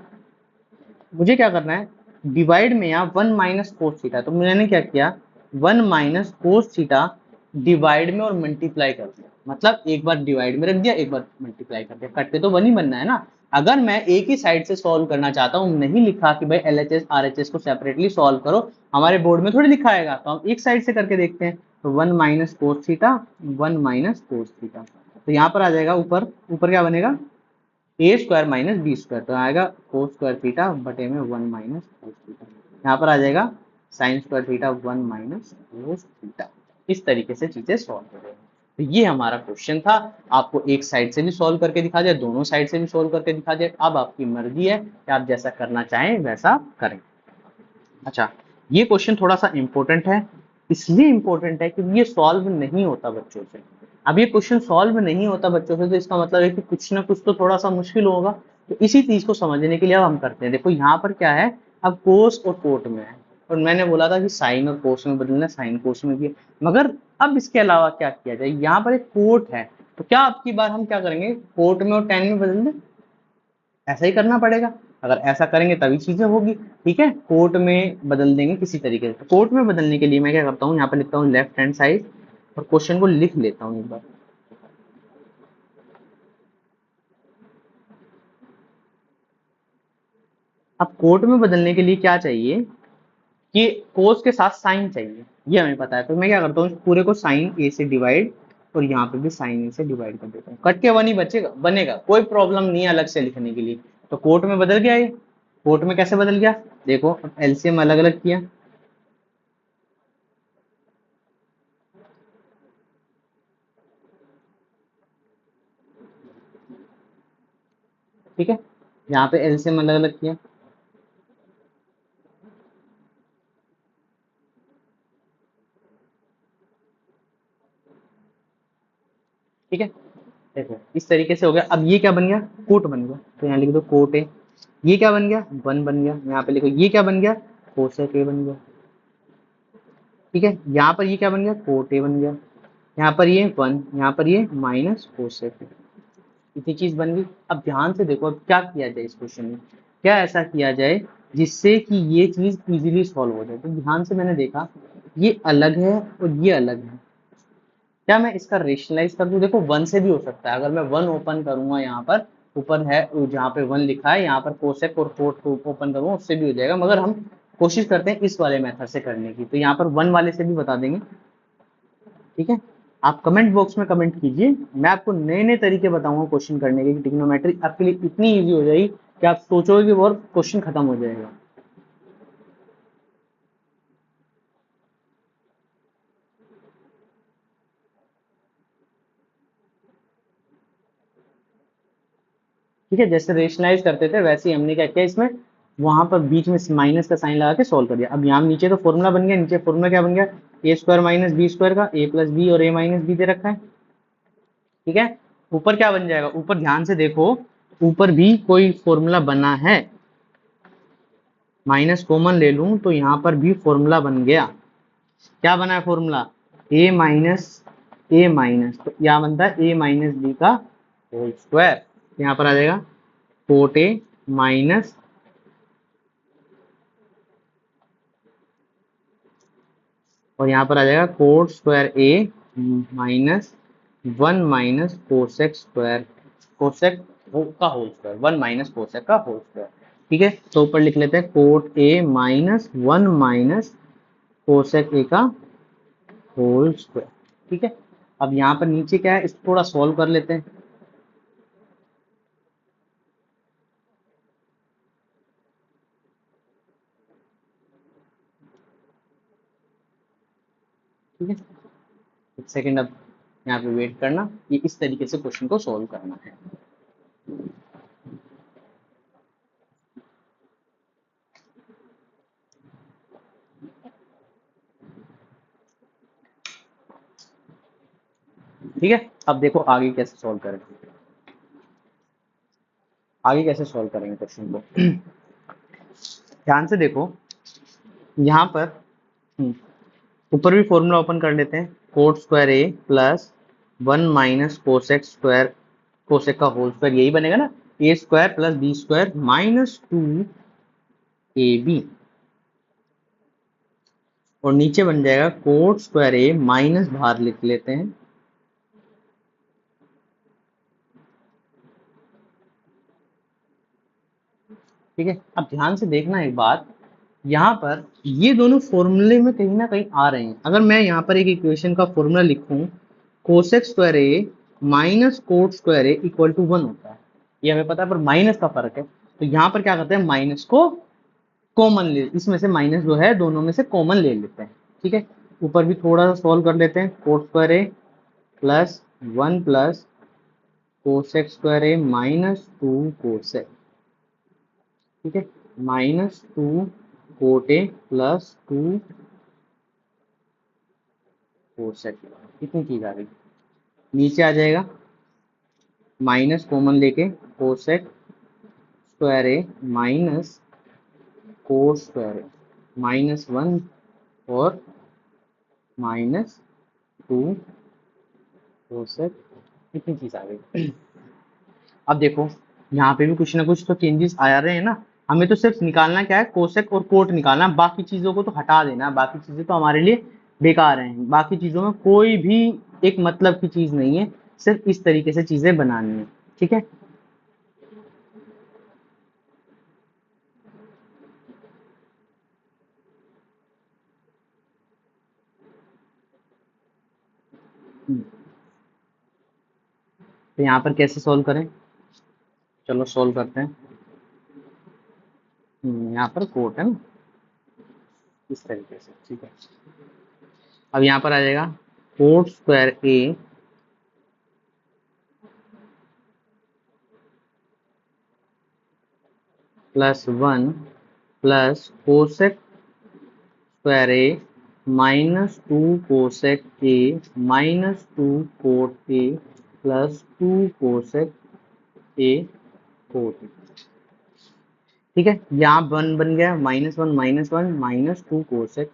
मुझे क्या करना है, डिवाइड में यहाँ 1 - cos थीटा, तो मैंने क्या किया, 1 - cos थीटा डिवाइड में और मल्टीप्लाई कर दिया, मतलब एक बार डिवाइड में रख दिया, एक बार मल्टीप्लाई कर दिया, कट के तो 1 ही बनना है ना। अगर मैं एक ही साइड से सॉल्व करना चाहता हूँ, नहीं लिखा कि भाई LHS RHS को सेपरेटली सॉल्व करो, हमारे बोर्ड में थोड़ी लिखा आएगा, तो हम एक साइड से करके देखते हैं। तो 1 - cos थीटा, 1 - cos थीटा, तो यहाँ पर आ जाएगा, ऊपर ऊपर क्या बनेगा, A² - B², तो आएगा cos स्क्वायर थीटा बटे में 1 - cos थीटा, यहाँ पर आ जाएगा sine square theta 1 - cos theta. इस तरीके से चीजें सॉल्व हो जाएंगी। तो ये हमारा क्वेश्चन था, आपको एक साइड से भी सॉल्व करके दिखा दिया, दोनों साइड से भी सॉल्व करके दिखा दिया। अब आपकी मर्जी है कि आप जैसा करना चाहें वैसा करें। अच्छा, ये क्वेश्चन थोड़ा सा इंपॉर्टेंट है, इसलिए इंपॉर्टेंट है क्योंकि ये सॉल्व नहीं होता बच्चों से। अब ये क्वेश्चन सॉल्व नहीं होता बच्चों से, तो इसका मतलब है कि कुछ ना कुछ तो थोड़ा सा मुश्किल होगा। तो इसी चीज को समझने के लिए अब हम करते हैं। देखो यहाँ पर क्या है, अब कोस और कोट में है, और मैंने बोला था कि साइन और कोस में बदलना, साइन कोस में भी है। मगर अब इसके अलावा क्या किया जाए, यहाँ पर एक कोट है, तो क्या अब की बार हम क्या करेंगे, कोट में और टेन में बदल दें, ऐसा ही करना पड़ेगा। अगर ऐसा करेंगे तभी चीजें होगी, ठीक है। कोर्ट में बदल देंगे किसी तरीके से। कोर्ट में बदलने के लिए मैं क्या करता हूँ, यहाँ पे लिखता हूँ लेफ्ट हैंड साइड, और क्वेश्चन को लिख लेता हूँ एक बार। अब कोर्ट में बदलने के लिए क्या चाहिए कि कोस के साथ साइन चाहिए, ये हमें पता है। तो मैं क्या करता हूँ, पूरे को साइन ए से डिवाइड, और यहाँ पे भी साइन ए से डिवाइड कर देता हूँ, कट के वन ही बचेगा, बनेगा, कोई प्रॉब्लम नहीं है अलग से लिखने के लिए। तो कोर्ट में बदल गया, ये कोर्ट में कैसे बदल गया, देखो एलसीएम अलग अलग किया, ठीक है। यहाँ पे एलसीएम अलग अलग किया, ठीक है। देखो इस तरीके से हो गया। अब ये क्या बन गया, कोट बन गया, तो यहाँ लिख दो कोट ए। ये क्या बन गया, 1 बन गया। यहाँ पे लिखो ये क्या बन गया, कोसेक ए बन गया। ठीक है, यहाँ पर ये क्या बन गया, कोट ए बन गया। यहाँ पर ये 1, यहाँ पर ये माइनस कोसेक ए। इतनी चीज बन गई। अब ध्यान से देखो, अब क्या किया जाए इस क्वेश्चन में, क्या ऐसा किया जाए जिससे कि ये चीज इजीली सॉल्व हो जाए। तो ध्यान से मैंने देखा, ये अलग है और ये अलग है। क्या मैं इसका रेशनलाइज कर दूं? देखो 1 से भी हो सकता है। अगर मैं 1 ओपन करूंगा, यहाँ पर ऊपर है जहाँ पे 1 लिखा है, यहाँ पर कोसेक और कोट को ओपन करूंगा, उससे भी हो जाएगा। मगर हम कोशिश करते हैं इस वाले मेथड से करने की, तो यहाँ पर 1 वाले से भी बता देंगे। ठीक है, आप कमेंट बॉक्स में कमेंट कीजिए, मैं आपको नए नए तरीके बताऊंगा क्वेश्चन करने के। ट्रिग्नोमेट्री आपके लिए इतनी इजी हो जाएगी कि आप सोचोगे और क्वेश्चन खत्म हो जाएगा। ठीक है, जैसे रेशनलाइज करते थे वैसे ही हमने क्या किया, इसमें वहां पर बीच में माइनस का साइन लगा के सॉल्व कर दिया। अब यहाँ नीचे तो फॉर्मूला बन गया, नीचे फॉर्मूला क्या बन गया, ए स्क्वायर माइनस बी स्क्वायर का, ए प्लस बी और ए माइनस बी दे रखा है। ठीक है, ऊपर क्या बन जाएगा, ऊपर ध्यान से देखो, ऊपर भी कोई फॉर्मूला बना है, माइनस कॉमन ले लूं तो यहाँ पर भी फॉर्मूला बन गया। क्या बना है फॉर्मूला, ए माइनस, तो यहाँ बनता है ए माइनस बी का होल स्क्वायर। यहाँ पर आ जाएगा कोट ए माइनस, और यहाँ पर आ जाएगा कोट स्क्वायर ए minus 1 minus cosec square, cosec का होल स्क्वायर, 1 माइनस कोसेक का होल स्क्वायर। ठीक है, तो ऊपर लिख लेते हैं cot a minus 1 minus cosec a का होल स्क्वायर। ठीक है, अब यहाँ पर नीचे क्या है, इसको थोड़ा सॉल्व कर लेते हैं। ठीक है, एक सेकेंड, अब यहाँ पे वेट करना, ये इस तरीके से क्वेश्चन को सॉल्व करना है। ठीक है, अब देखो आगे कैसे सॉल्व करेंगे, आगे कैसे सॉल्व करेंगे क्वेश्चन को। ध्यान से देखो, यहाँ पर ऊपर भी फॉर्मूला ओपन कर लेते हैं, कोट स्क्वायर ए plus 1 minus cosec square, cosec का होल स्क्वायर, यही बनेगा ना, a square plus b square minus 2ab, और नीचे बन जाएगा कोट स्क्वायर ए माइनस बाहर लिख लेते हैं, ठीक है। अब ध्यान से देखना एक बात, यहाँ पर ये दोनों फॉर्मूले में कहीं ना कहीं आ रहे हैं। अगर मैं यहाँ पर एक इक्वेशन का फॉर्मूला लिखूं, cosec square A minus cot square A equal to 1 होता है, ये हमें पता है, पर माइनस का फर्क है। तो यहाँ पर क्या करते हैं, माइनस को कॉमन ले, इसमें से माइनस जो है दोनों में से कॉमन ले लेते हैं। ठीक है, ऊपर भी थोड़ा सा सॉल्व कर लेते हैं, कोट स्क्वायर ए प्लस 1 प्लस कोसेक स्क्वायर ए माइनस 2 कोसेक, ठीक है, minus 2 cot A plus 2 cosec, कितनी चीज आ गई, नीचे आ जाएगा माइनस कॉमन लेके कोसेक स्क्वायर ए माइनस कोट स्क्वायर ए माइनस 1 और माइनस 2 कोसेक, कितनी चीज आ गई। अब देखो यहाँ पे भी कुछ ना कुछ तो चेंजेस आ रहे हैं ना, हमें तो सिर्फ निकालना क्या है, कोसेक और कोट निकालना, बाकी चीजों को तो हटा देना, बाकी चीजें तो हमारे लिए बेकार हैं, बाकी चीजों में कोई भी एक मतलब की चीज नहीं है, सिर्फ इस तरीके से चीजें बनानी है। ठीक है, तो यहाँ पर कैसे सॉल्व करें, चलो सॉल्व करते हैं। यहाँ पर कोट है ना, इस तरीके से। ठीक है, अब यहाँ पर आ जाएगा cot square A plus 1 plus cosec square A minus 2 cosec A minus 2 cot A plus 2 cosec A cot A. ठीक है, यहाँ वन बन गया, -1 माइनस टू कोसेक।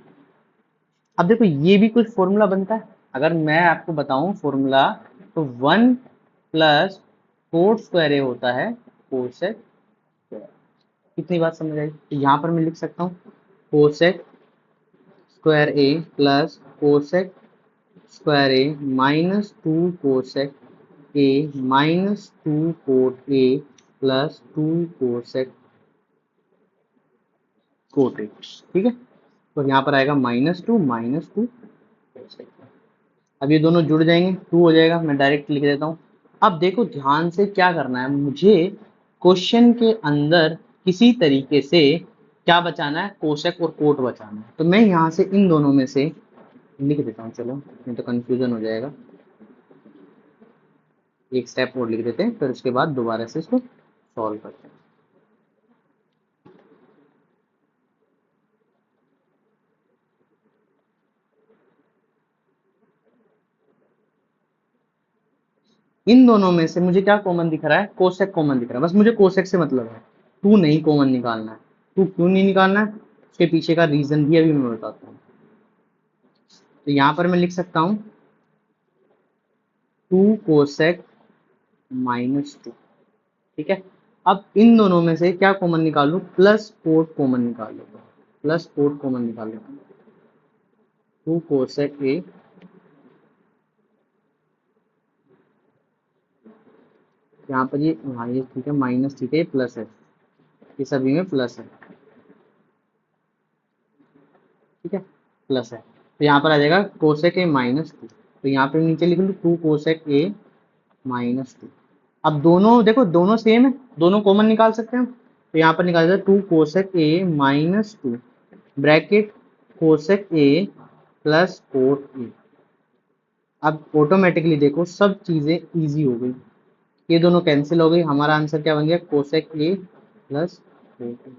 अब देखो ये भी कुछ फॉर्मूला बनता है, अगर मैं आपको बताऊं फॉर्मूला, तो 1 प्लस कोट स्क्वायर ए होता है कोसेक स्क्वायर। कितनी बात समझ आई? तो यहाँ पर मैं लिख सकता हूँ cosec square A plus cosec square A -2 cosec A -2 cot A plus 2 cosec cot A. ठीक है, तो यहाँ पर आएगा -2 कोसेक। अब ये दोनों जुड़ जाएंगे, 2 हो जाएगा, मैं डायरेक्ट लिख देता हूँ। अब देखो ध्यान से क्या करना है, मुझे क्वेश्चन के अंदर किसी तरीके से क्या बचाना है, कोशक और कोट बचाना है। तो मैं यहाँ से इन दोनों में से लिख देता हूँ, चलो नहीं तो कंफ्यूजन हो जाएगा। एक स्टेप और लिख देते हैं, फिर उसके बाद दोबारा से इसको सॉल्व करते हैं। इन दोनों में से मुझे क्या कॉमन दिख रहा है, कोसेक कॉमन दिख रहा है, बस मुझे कोसेक से मतलब है, टू नहीं कॉमन निकालना है। टू क्यों नहीं निकालना है, उसके पीछे का रीजन भी अभी मैं बताता हूँ। तो यहाँ पर मैं लिख सकता हूँ 2 कोसेक -2। ठीक है, अब इन दोनों में से क्या कॉमन निकालू, प्लस कोट कॉमन निकाल लो, प्लस कोट कॉमन निकाल लो। 2 कोसेक ए, यहाँ पर ये, हाँ ये ठीक है, माइनस ठीक है, ये प्लस है, ये सभी में प्लस है। ठीक है, प्लस है, तो यहाँ पर आ जाएगा कोसेक ए -2। तो यहाँ पे नीचे लिख लूँ 2 कोसेक ए -2। अब दोनों देखो, दोनों सेम है, दोनों कॉमन निकाल सकते हैं हम। तो यहाँ पर निकाल देते 2 cosec A -2 bracket cosec A plus cot A. अब ऑटोमेटिकली देखो सब चीजें इजी हो गई, ये दोनों कैंसिल हो गई, हमारा आंसर क्या बन गया, cosec A plus cot A.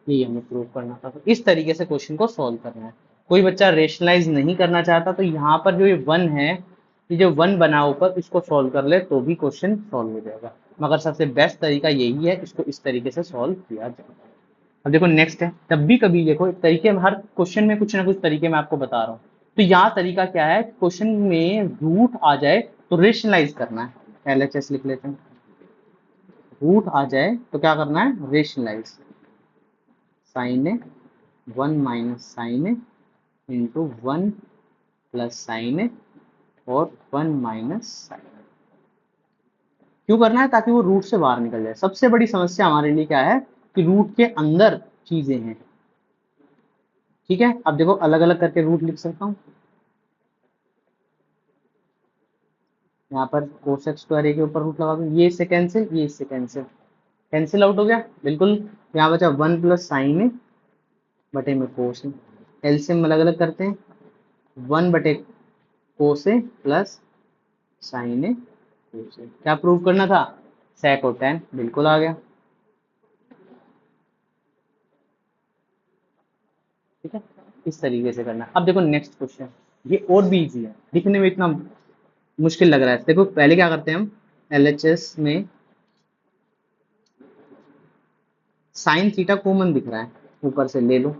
ये हमें प्रूव करना था। तो इस तरीके से क्वेश्चन को सॉल्व करना है। कोई बच्चा रेशनलाइज नहीं करना चाहता तो यहाँ पर जो ये वन है, ये जो वन बना ऊपर, इसको सॉल्व कर ले तो भी क्वेश्चन सॉल्व हो जाएगा। मगर सबसे बेस्ट तरीका यही है, इसको इस तरीके से सॉल्व किया जाए। अब देखो नेक्स्ट है, तब भी कभी देखो एक तरीके में, हर क्वेश्चन में कुछ ना कुछ तरीके मैं आपको बता रहा हूँ। तो यहाँ तरीका क्या है, क्वेश्चन में रूट आ जाए तो रेशनलाइज करना है। LHS लिख लेते हैं, रूट आ जाए तो क्या करना है, रेशनलाइज। साइन ए 1 माइनस साइन ए इंटू 1 प्लस साइन ए और 1 माइनस साइन। क्यों करना है, ताकि वो रूट से बाहर निकल जाए। सबसे बड़ी समस्या हमारे लिए क्या है कि रूट के अंदर चीजें हैं। ठीक है, अब देखो अलग अलग करके रूट लिख सकता हूँ। यहाँ पर कोसेक स्क्वायर ए के ऊपर रूट लगा दूं, ये इससे कैंसिल, ये इससे कैंसिल, कैंसिल आउट हो गया बिल्कुल। यहाँ बचा 1 प्लस साइन ए बटे में कोस ए। एलसीएम अलग अलग करते हैं, 1 बटे कोस ए प्लस साइन ए कोस ए। क्या प्रूव करना था, सेक और टेन, बिल्कुल आ गया। ठीक है, इस तरीके से करना। अब देखो नेक्स्ट क्वेश्चन, ये और भी इजी है, दिखने में इतना मुश्किल लग रहा है। देखो पहले क्या करते हैं हम, एलएचएस में साइन थीटा कॉमन दिख रहा है, ऊपर से ले लो,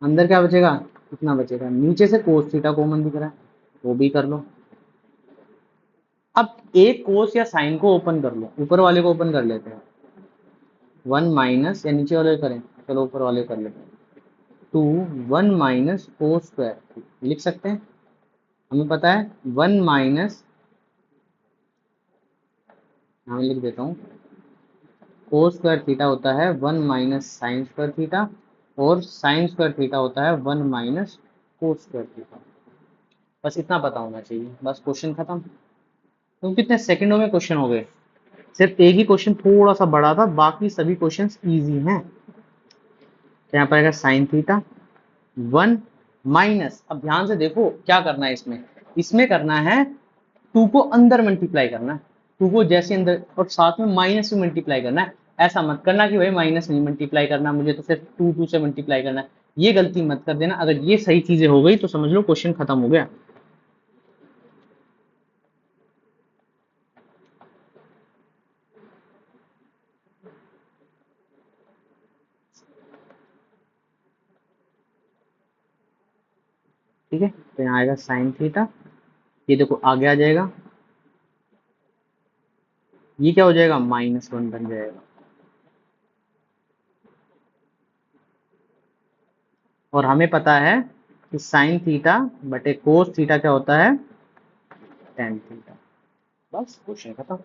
अंदर क्या बचेगा, इतना बचेगा। नीचे से कोस थीटा कॉमन दिख रहा है, वो भी कर लो। अब एक कोस या साइन को ओपन कर लो, ऊपर वाले को ओपन कर लेते हैं, 1 माइनस, या नीचे वाले करें, चलो ऊपर वाले कर लेते हैं, 2 1 माइनस कोस स्क्वायर लिख सकते हैं। हमें पता है 1 माइनस, मैं लिख देता हूँ, कोस स्क्वायर थीटा होता है 1 माइनस साइन स्क्वायर थीटा, और साइन स्क्वायर थीटा होता है 1 माइनस कोस स्क्वायर थीटा। बस इतना पता होना चाहिए, बस क्वेश्चन खत्म। तो कितने सेकंडों में क्वेश्चन हो गए। सिर्फ एक ही क्वेश्चन थोड़ा सा बड़ा था, बाकी सभी क्वेश्चन इजी हैं। तो यहाँ पर आएगा साइन थीटा 1 माइनस, अब ध्यान से देखो क्या करना है इसमें, इसमें करना है 2 को अंदर मल्टीप्लाई करना है, 2 को जैसे अंदर, और साथ में माइनस से मल्टीप्लाई करना है। ऐसा मत करना कि भाई माइनस नहीं मल्टीप्लाई करना, मुझे तो सिर्फ 2 2 से मल्टीप्लाई करना है। ये गलती मत कर देना। अगर ये सही चीजें हो गई तो समझ लो क्वेश्चन खत्म हो गया। ठीक है, तो यहाँ आएगा साइन थीटा, ये देखो आगे आ जाएगा, ये क्या हो जाएगा -1 बन जाएगा। और हमें पता है कि साइन थीटा बटे कोस थीटा क्या होता है, टेन थीटा। बस क्वेश्चन खत्म।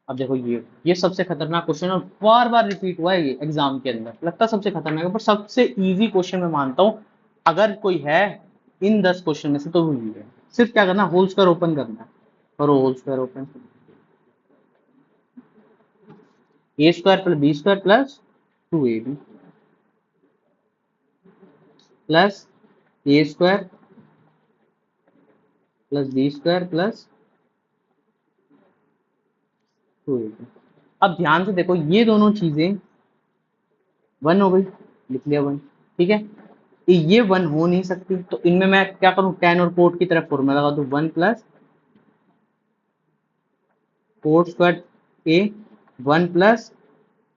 अब देखो ये सबसे खतरनाक क्वेश्चन और बार बार रिपीट हुआ है ये एग्जाम के अंदर, लगता है सबसे खतरनाक है पर सबसे इजी क्वेश्चन मैं मानता हूँ। अगर कोई है इन 10 क्वेश्चन में से तो वो ये है। सिर्फ क्या करना, होल स्क्वायर ओपन करना है, करो whole square open. A square plus b square plus 2ab plus a square plus b square plus 2ab। अब ध्यान से देखो ये दोनों चीजें 1 हो गई, लिख लिया 1, ठीक है। ये 1 हो नहीं सकती, तो इनमें मैं क्या करूं, टेन और कोट की तरफ फॉर्मूला लगा दूं, 1 प्लस कोट स्क्वायर ए 1 प्लस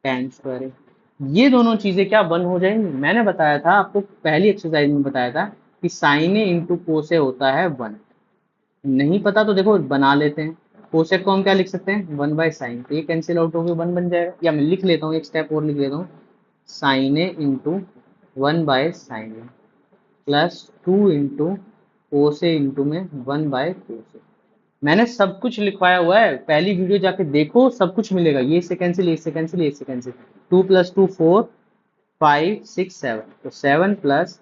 टेन स्क्वायर ए। ये दोनों चीजें क्या 1 हो जाएंगी। मैंने बताया था आपको, पहली एक्सरसाइज में बताया था कि साइन ए इंटू कोस ए होता है 1। नहीं पता तो देखो बना लेते हैं। कोसेक को हम क्या लिख सकते हैं, 1/sin, तो ये कैंसिल आउट होकर 1 बन जाएगा। या मैं लिख लेता हूँ, एक स्टेप और लिख लेता हूँ, साइन ए इंटू 1/sin ए प्लस 2 इंटू कोस ए इंटू में 1/कोस ए। मैंने सब कुछ लिखवाया हुआ है, पहली वीडियो जाके देखो, सब कुछ मिलेगा। ये से कैंसिल, ये से कैंसिल, ये से कैंसिल, 2 + 2 4 5 6 7, तो 7 प्लस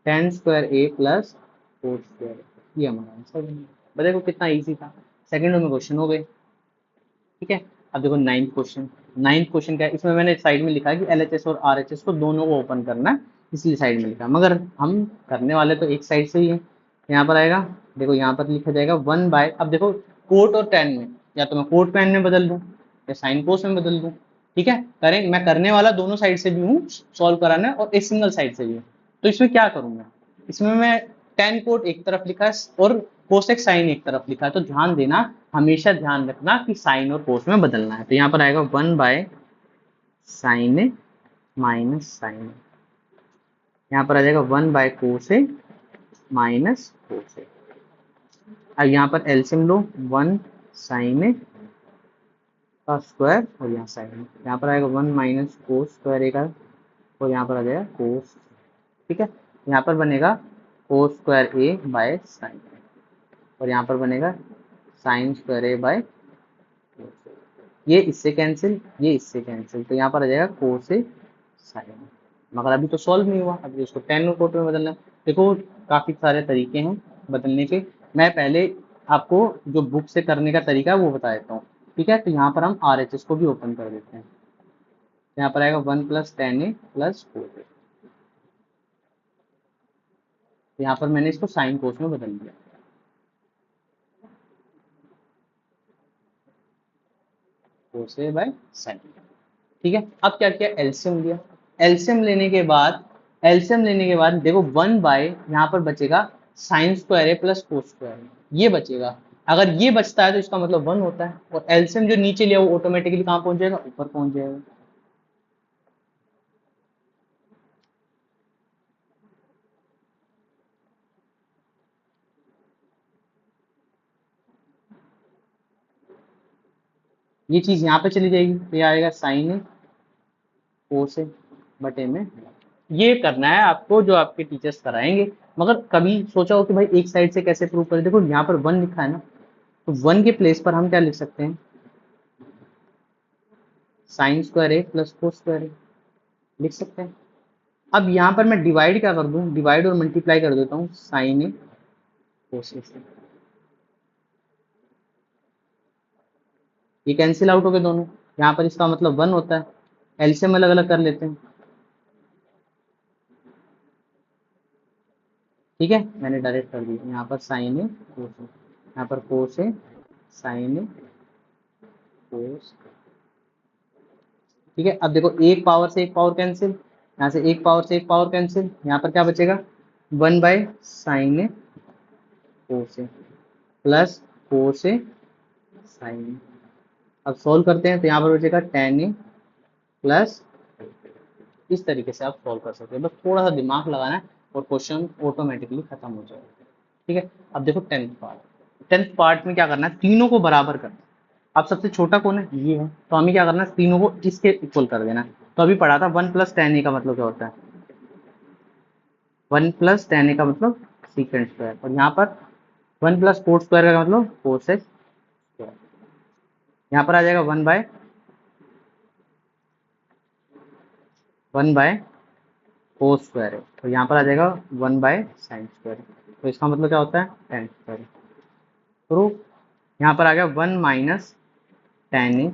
टेन स्क्वायर ए प्लस 4 स्क्वायर, ये हमारा आंसर है। देखो कितना इजी था, सेकंड में क्वेश्चन हो गए, ठीक है। अब देखो नाइन्थ क्वेश्चन। नाइन्थ क्वेश्चन क्या है, इसमें मैंने साइड में लिखा है कि एलएचएस और आरएचएस को दोनों को ओपन करना है, इसलिए साइड में लिखा, मगर हम करने वाले तो एक साइड से ही है। यहाँ पर आएगा, देखो यहाँ पर लिखा जाएगा 1/, अब देखो कोट और टेन में, या तो मैं कोट पेन में बदल दूँ या साइन कोस में बदल दूँ, ठीक है। करें, मैं करने वाला दोनों साइड से भी हूँ, सॉल्व कराना है, और एक सिंगल साइड से भी हूँ। तो इसमें क्या करूंगा, इसमें मैं टेन कोट एक तरफ लिखा है और कोसेक साइन एक तरफ लिखा है, तो ध्यान देना, हमेशा ध्यान रखना कि साइन और कोस में बदलना है। तो यहाँ पर आएगा 1/sin ए माइनस साइन ए, यहाँ पर आ जाएगा 1/कोस ए माइनस कोस ए। अब यहाँ पर एलसीएम लो, 1 sin ए का स्क्वायर और यहाँ साइन ए, यहाँ पर आएगा 1 माइनस कोस स्क्वायर ए का, और यहाँ पर आ जाएगा कोस, ठीक है। यहाँ पर बनेगा cos square a by sine, और यहाँ पर बनेगा साइन स्क्वायर ए बाय, ये इससे कैंसिल, ये इससे कैंसिल, तो यहाँ पर आ जाएगा कोस ए साइन। मगर अभी तो सॉल्व नहीं हुआ, अभी उसको टेन और कोट में बदलना है। देखो काफी सारे तरीके हैं बदलने के, मैं पहले आपको जो बुक से करने का तरीका है वो बता देता हूँ, ठीक है। तो यहाँ पर हम आरएचएस को भी ओपन कर देते हैं, यहाँ पर आएगा 1 + 10a + 4a, यहाँ पर मैंने इसको साइन कोस में बदल दिया, कोस ए बाय साइन, ठीक है। अब क्या किया, एलसीएम लिया। एलसीएम लेने के बाद, एलसीएम लेने के बाद देखो 1/, यहाँ पर बचेगा साइन स्क्वायर ए प्लस कोस स्क्वायर ए, ये बचेगा। अगर ये बचता है तो इसका मतलब 1 होता है, और एलसीएम जो नीचे लिया वो ऑटोमेटिकली कहाँ पहुंच जाएगा, ऊपर पहुंच जाएगा। ये चीज यहाँ पे चली जाएगी, तो ये आएगा साइन ए कोस ए बटे में, ये करना है आपको जो आपके टीचर्स कराएंगे। मगर कभी सोचा हो कि भाई एक साइड से कैसे प्रूव करें, देखो यहाँ पर 1 लिखा है ना, तो 1 के प्लेस पर हम क्या लिख सकते हैं, साइन स्क्वायर ए प्लस कोस स्क्वायर ए लिख सकते हैं। अब यहाँ पर मैं डिवाइड क्या कर दूं, डिवाइड और मल्टीप्लाई कर देता हूँ, साइन ए कोस ए से, ये कैंसिल आउट हो गए दोनों, यहाँ पर इसका मतलब 1 होता है। एलसीएम अलग अलग कर लेते हैं, ठीक है। मैंने डायरेक्ट कर दिया, यहाँ पर साइन ए कोस ए, यहाँ पर कोस ए साइन ए कोस, ठीक है। अब देखो एक पावर से एक पावर कैंसिल, यहाँ से एक पावर से एक पावर कैंसिल, यहाँ पर क्या बचेगा, 1/sin ए कोस ए प्लस कोस ए साइन ए। अब सॉल्व करते हैं, तो यहाँ पर बचेगा tan ए प्लस, इस तरीके से आप सॉल्व कर सकते हैं, बस थोड़ा सा दिमाग लगाना है। और क्वेश्चन ऑटोमेटिकली खत्म हो जाएगा। ठीक है, अब देखो 10th पार्ट में क्या करना है, तीनों को बराबर करना है। अब सबसे छोटा कौन है, ये है, तो हमें क्या करना है, तीनों को इसके इक्वल कर देना है। तो अभी पढ़ा था 1 + tan a का मतलब क्या होता है, 1 + tan a का मतलब सीकेंड स्क्वायर, और यहाँ पर 1 + cos स्क्वायर का मतलब कोसेक स्क्वायर। यहाँ पर आ जाएगा 1/1 कोस स्क्वायर है, तो यहाँ पर आ जाएगा 1/sin स्क्वायर। तो इसका मतलब क्या होता है, tan स्क्वायर। तो यहाँ पर आ गया 1 - tan a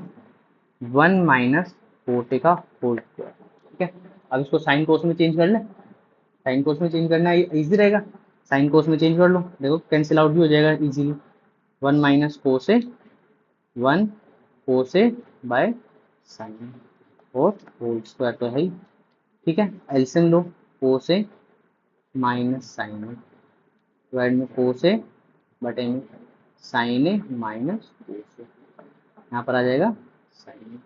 1 - cos a का होल स्क्वायर। ठीक है, अब इसको साइन कोस में चेंज कर ले, साइन कोस में चेंज करना इजी रहेगा, साइन कोस में चेंज कर लो, देखो कैंसिल आउट भी हो जाएगा easily. 1 - cos a 1 cos a/sin और होल स्क्वायर तो है ही। ठीक है, LCM low, cos a - sin a divide में cos a बटे में sin a minus cos a, यहाँ पर आ जाएगा sin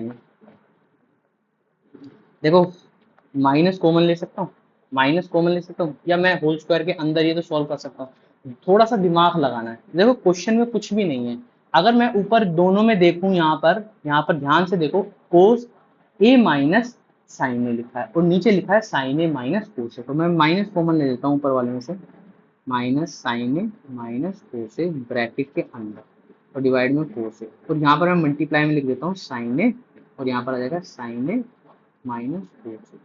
a। देखो माइनस कॉमन ले सकता हूँ, माइनस कॉमन ले सकता हूँ, या मैं होल स्क्वायर के अंदर ये तो सॉल्व कर सकता हूँ। थोड़ा सा दिमाग लगाना है, देखो क्वेश्चन में कुछ भी नहीं है। अगर मैं ऊपर दोनों में देखूं, यहाँ पर ध्यान से देखो, कोस ए माइनस साइन ए लिखा है और नीचे लिखा है साइन ए माइनस कोस ए, तो मैं माइनस कॉमन ले लेता हूँ ऊपर वाले में से, minus sign A minus cos A bracket के अंदर और डिवाइड में कोस ए, और यहाँ पर मैं मल्टीप्लाई में लिख देता हूँ साइन ए, और यहाँ पर आ जाएगा साइन ए माइनस कोस ए,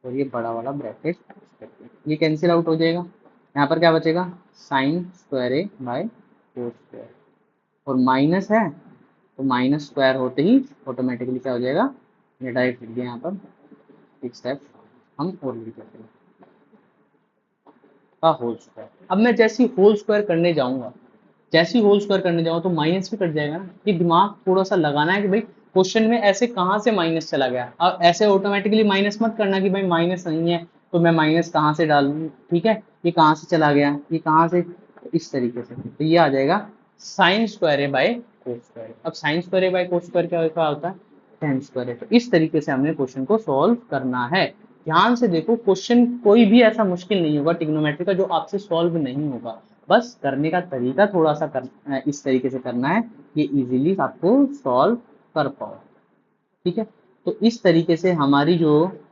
और ये बड़ा वाला ब्रैकेट, ये कैंसिल आउट हो जाएगा। यहाँ पर क्या बचेगा, sign square a by cos square, और माइनस है तो माइनस स्क्वायर होते ही ऑटोमेटिकली क्या हो जाएगा, ये डायरेक्ट लिख दिया यहाँ पर, एक स्टेप हम और लिख देते हैं का होल स्क्वायर। अब मैं जैसे ही होल स्क्वायर करने जाऊंगा, जैसे ही होल स्क्वायर करने जाऊँ तो माइनस भी कट जाएगा ना, ये दिमाग थोड़ा सा लगाना है कि भाई क्वेश्चन में ऐसे कहाँ से माइनस चला गया। अब ऐसे ऑटोमेटिकली माइनस मत करना कि भाई माइनस नहीं है तो मैं माइनस कहाँ से डालूँ, ठीक है, ये कहाँ से चला गया, ये कहाँ से, इस तरीके से, तो ये आ जाएगा sine square a by cos square. अब sine square a by cos square क्या होता है, टेन स्क्वायर है। तो इस तरीके से हमने क्वेश्चन को सॉल्व करना है। ध्यान से देखो, क्वेश्चन कोई भी ऐसा मुश्किल नहीं होगा ट्रिग्नोमेट्री का जो आपसे सॉल्व नहीं होगा, बस करने का तरीका थोड़ा सा इस तरीके से करना है कि इजीली आपको सॉल्व कर पाओ। ठीक है, तो इस तरीके से हमारी जो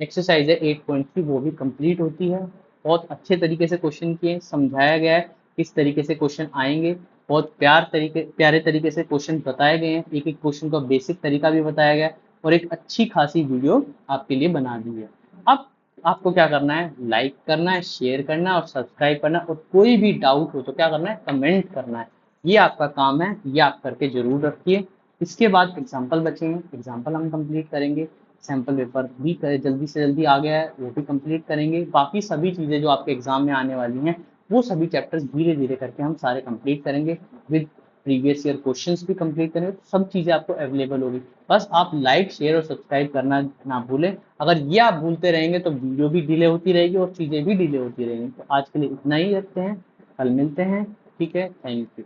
एक्सरसाइज है 8.3 वो भी कंप्लीट होती है। बहुत अच्छे तरीके से क्वेश्चन किए, समझाया गया है किस तरीके से क्वेश्चन आएंगे, बहुत प्यारे तरीके से क्वेश्चन बताए गए हैं, एक एक क्वेश्चन का बेसिक तरीका भी बताया गया है, और एक अच्छी खासी वीडियो आपके लिए बना दी है। अब आपको क्या करना है, लाइक करना है, शेयर करना है और सब्सक्राइब करना है, और कोई भी डाउट हो तो क्या करना है, कमेंट करना है। ये आपका काम है, ये आप करके जरूर रखिए। इसके बाद एग्जाम्पल बचेंगे, एग्जाम्पल हम कंप्लीट करेंगे, सैम्पल पेपर भी जल्दी से जल्दी आ गया है वो भी कंप्लीट करेंगे। बाकी सभी चीज़ें जो आपके एग्जाम में आने वाली हैं वो सभी चैप्टर्स धीरे धीरे करके हम सारे कंप्लीट करेंगे, विद प्रीवियस ईयर क्वेश्चंस भी कंप्लीट करेंगे, तो सब चीज़ें आपको अवेलेबल होगी। बस आप लाइक शेयर और सब्सक्राइब करना ना भूलें। अगर ये आप भूलते रहेंगे तो वीडियो भी डिले होती रहेगी और चीज़ें भी डिले होती रहेंगी। तो आज के लिए इतना ही रखते हैं, कल मिलते हैं। ठीक है, थैंक यू।